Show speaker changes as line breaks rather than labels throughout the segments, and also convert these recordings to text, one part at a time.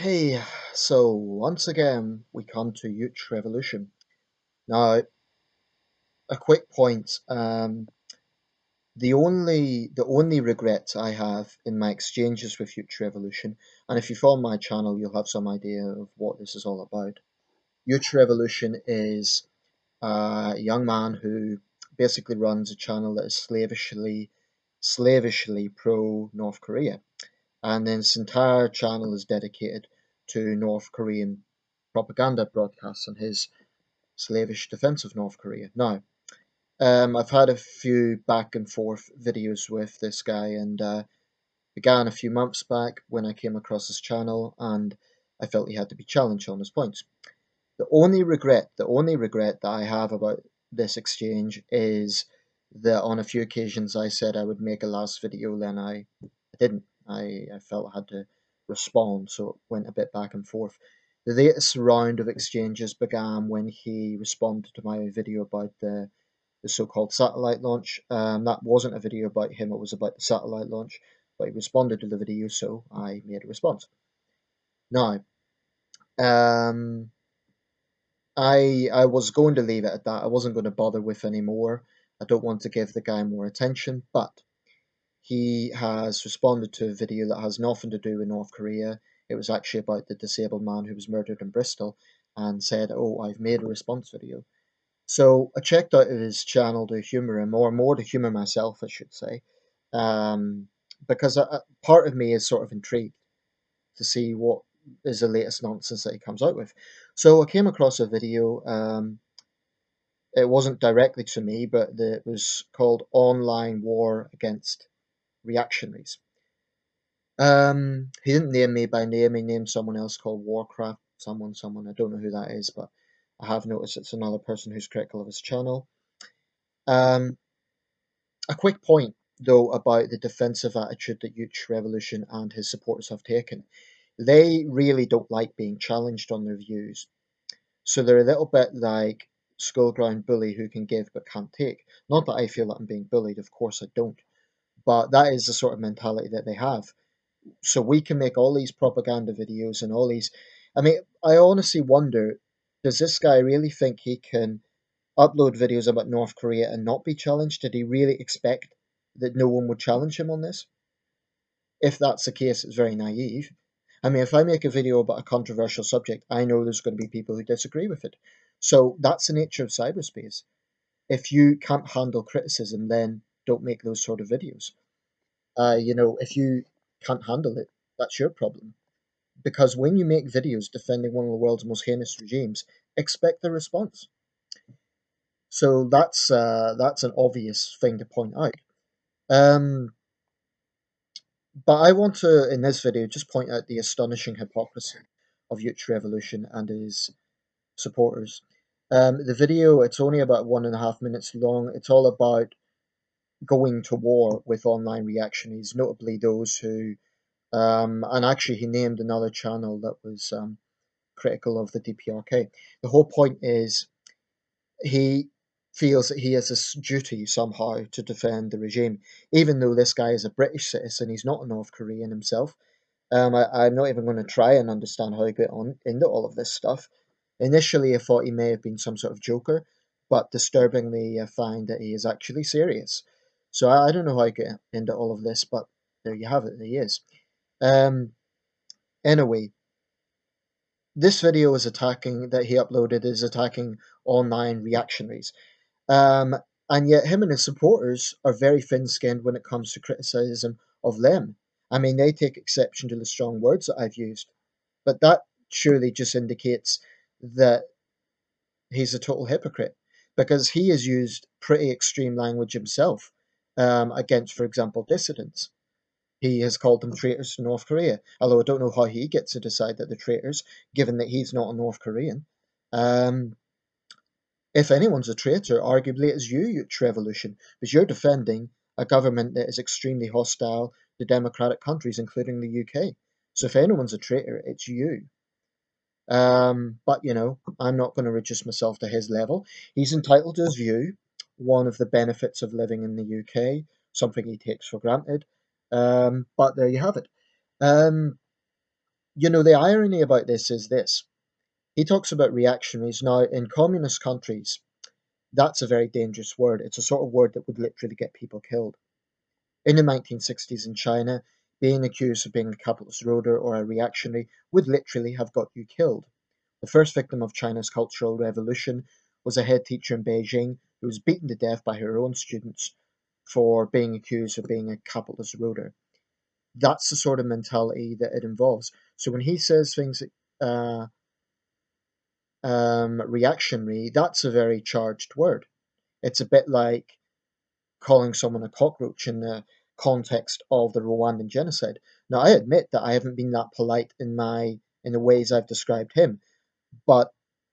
Hey, so once again we come to Juche Revolution. Now, a quick point. The only regret I have in my exchanges with Juche Revolution, and if you follow my channel, you'll have some idea of what this is all about. Juche Revolution is a young man who basically runs a channel that is slavishly pro North Korea, and then his entire channel is dedicated to North Korean propaganda broadcasts and his slavish defense of North Korea. Now, I've had a few back and forth videos with this guy, and began a few months back when I came across his channel, and I felt he had to be challenged on his points. The only regret that I have about this exchange is that on a few occasions I said I would make a last video, then I didn't. I felt I had to respond, so it went a bit back and forth. The latest round of exchanges began when he responded to my video about the so-called satellite launch. That wasn't a video about him, it was about the satellite launch, but he responded to the video, so I made a response. Now, um, I was going to leave it at that. I wasn't going to bother with any more. I don't want to give the guy more attention, but he has responded to a video that has nothing to do with North Korea. It was actually about the disabled man who was murdered in Bristol, and said, "Oh, I've made a response video." So I checked out his channel to humour him, or more to humour myself, I should say, um, because part of me is sort of intrigued to see what is the latest nonsense that he comes out with. So I came across a video. It wasn't directly to me, but it was called "Online War Against Reactionaries." He didn't name me by name. He named someone else called Warcraft. Someone. I don't know who that is, but I have noticed it's another person who's critical of his channel. Um, a quick point, though, about the defensive attitude that Juche Revolution and his supporters have taken. They really don't like being challenged on their views. So they're a little bit like schoolground bully who can give but can't take. Not that I feel that I'm being bullied, of course I don't. But that is the sort of mentality that they have. So we can make all these propaganda videos and all these. I mean, I honestly wonder, does this guy really think he can upload videos about North Korea and not be challenged? Did he really expect that no one would challenge him on this? If that's the case, it's very naive. I mean, if I make a video about a controversial subject, I know there's going to be people who disagree with it. So that's the nature of cyberspace. If you can't handle criticism, then don't make those sort of videos. If you can't handle it, that's your problem. Because when you make videos defending one of the world's most heinous regimes, expect a response. So that's an obvious thing to point out. Um, but I want to, in this video, just point out the astonishing hypocrisy of Juche Revolution and his supporters. The video, it's only about 1.5 minutes long. It's all about going to war with online reactionaries, notably those who, and actually he named another channel that was critical of the DPRK. The whole point is he feels that he has a duty somehow to defend the regime, even though this guy is a British citizen. He's not a North Korean himself. I'm not even going to try and understand how he got on into all of this stuff. Initially, I thought he may have been some sort of joker, but disturbingly, I find that he is actually serious. So I don't know how I get into all of this, but there you have it. He is. Um, anyway, this video is attacking that he uploaded is attacking online reactionaries. Um, and yet, him and his supporters are very thin skinned when it comes to criticism of them. I mean, they take exception to the strong words that I've used, but that surely just indicates that he's a total hypocrite because he has used pretty extreme language himself against, for example, dissidents. He has called them traitors to North Korea, although I don't know how he gets to decide that they're traitors, given that he's not a North Korean. Um, if anyone's a traitor, arguably it's you, Juche Revolution, because you're defending a government that is extremely hostile to democratic countries, including the UK. So if anyone's a traitor, it's you. But I'm not going to reduce myself to his level. He's entitled to his view. One of the benefits of living in the UK, something he takes for granted. But there you have it. Um, The irony about this is this. He talks about reactionaries. Now, in communist countries, that's a very dangerous word. It's a sort of word that would literally get people killed. In the 1960s in China, being accused of being a capitalist ruler or a reactionary would literally have got you killed. The first victim of China's Cultural Revolution was a head teacher in Beijing who was beaten to death by her own students for being accused of being a capitalist ruler. That's the sort of mentality that it involves. So when he says things uh, reactionary, that's a very charged word. It's a bit like calling someone a cockroach in the context of the Rwandan genocide. Now, I admit that I haven't been that polite in the ways I've described him, but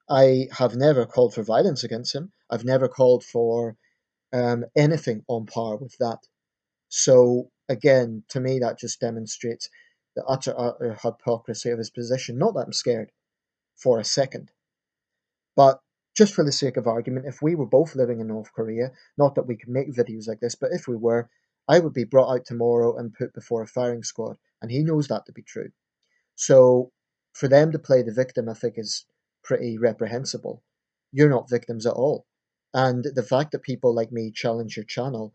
I have never called for violence against him. I've never called for anything on par with that. So again, to me, that just demonstrates the utter hypocrisy of his position. Not that I'm scared for a second, but just for the sake of argument, if we were both living in North Korea, not that we could make videos like this, but if we were, I would be brought out tomorrow and put before a firing squad, and he knows that to be true. So for them to play the victim, I think is pretty reprehensible. You're not victims at all. And the fact that people like me challenge your channel,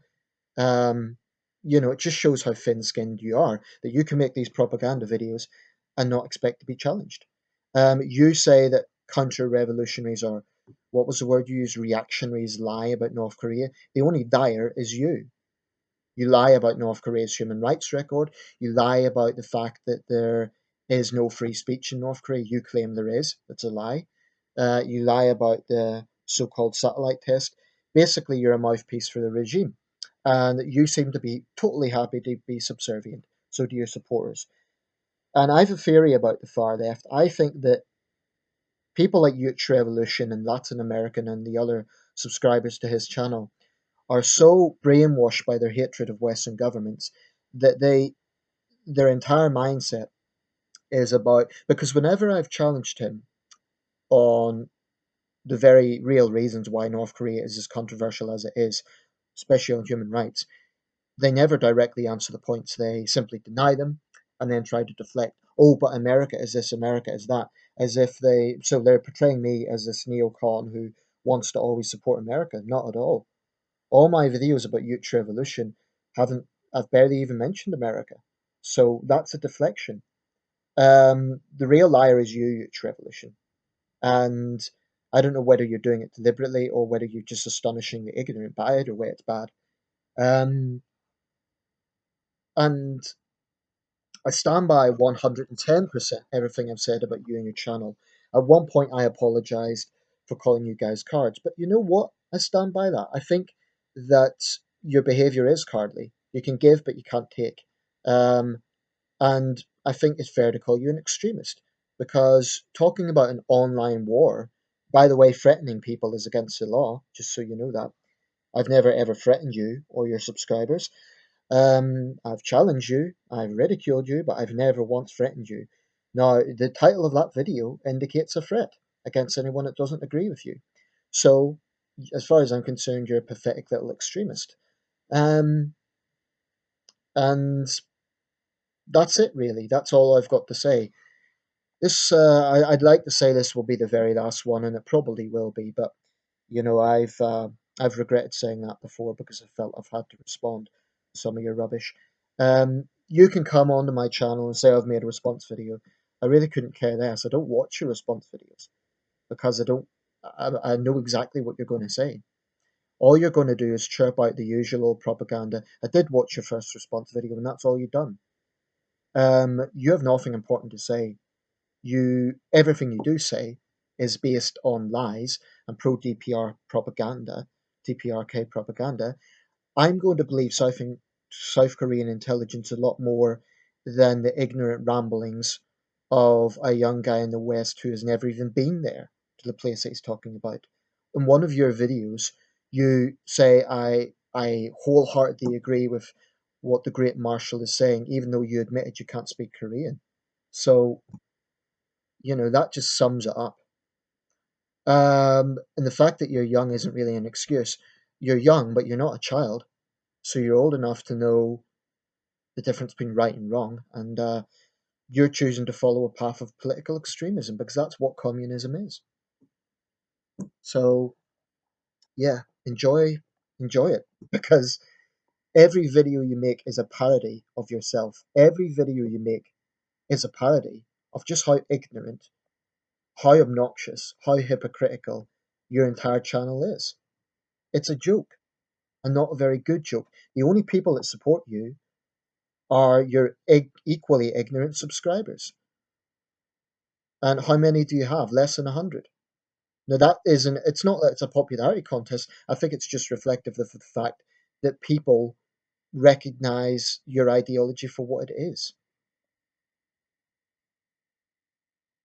um, it just shows how thin-skinned you are, that you can make these propaganda videos and not expect to be challenged. You say that counter-revolutionaries are, what was the word you used, reactionaries lie about North Korea. The only liar is you. You lie about North Korea's human rights record. You lie about the fact that there is no free speech in North Korea. You claim there is. That's a lie. You lie about the so called satellite test. Basically, you're a mouthpiece for the regime. And you seem to be totally happy to be subservient. So do your supporters. And I have a theory about the far left. I think that people like Juche Revolution and Latin American and the other subscribers to his channel are so brainwashed by their hatred of Western governments that their entire mindset is about, because whenever I've challenged him on the very real reasons why North Korea is as controversial as it is, especially on human rights, they never directly answer the points. They simply deny them and then try to deflect. Oh, but America is this, America is that, as if they're portraying me as this neocon who wants to always support America. Not at all. All my videos about Juche Revolution haven't I've barely even mentioned America. So that's a deflection. The real liar is you, Juche Revolution. And I don't know whether you're doing it deliberately or whether you're just astonishingly ignorant, but either way it's bad. Um, and I stand by 110% everything I've said about you and your channel. At one point I apologized for calling you guys cards, but you know what? I stand by that. I think that your behavior is cardly. You can give, but you can't take. Um, and I think it's fair to call you an extremist because talking about an online war, by the way, threatening people is against the law, just so you know that. I've never ever threatened you or your subscribers. I've challenged you, I've ridiculed you, but I've never once threatened you. Now, the title of that video indicates a threat against anyone that doesn't agree with you. So, as far as I'm concerned, you're a pathetic little extremist. Um, and that's it, really. That's all I've got to say. I'd like to say this will be the very last one, and it probably will be, but I've regretted saying that before because I felt I've had to respond to some of your rubbish. You can come onto my channel and say I've made a response video. I really couldn't care less. I don't watch your response videos because I don't. I know exactly what you're going to say. All you're going to do is chirp out the usual old propaganda. I did watch your first response video, and that's all you've done. You have nothing important to say. Everything you do say is based on lies and pro DPRK propaganda. I'm going to believe South Korean intelligence a lot more than the ignorant ramblings of a young guy in the West who has never even been there to the place that he's talking about. In one of your videos, you say I wholeheartedly agree with what the Great Marshal is saying, even though you admitted you can't speak Korean. So that just sums it up. And the fact that you're young isn't really an excuse. You're young, but you're not a child, so you're old enough to know the difference between right and wrong. And You're choosing to follow a path of political extremism because that's what communism is. So yeah, enjoy it because every video you make is a parody of yourself. Every video you make is a parody of just how ignorant, how obnoxious, how hypocritical your entire channel is. It's a joke, and not a very good joke. The only people that support you are your equally ignorant subscribers. And how many do you have? Less than 100. Now that isn't. It's not that it's a popularity contest. I think it's just reflective of the fact that people recognize your ideology for what it is.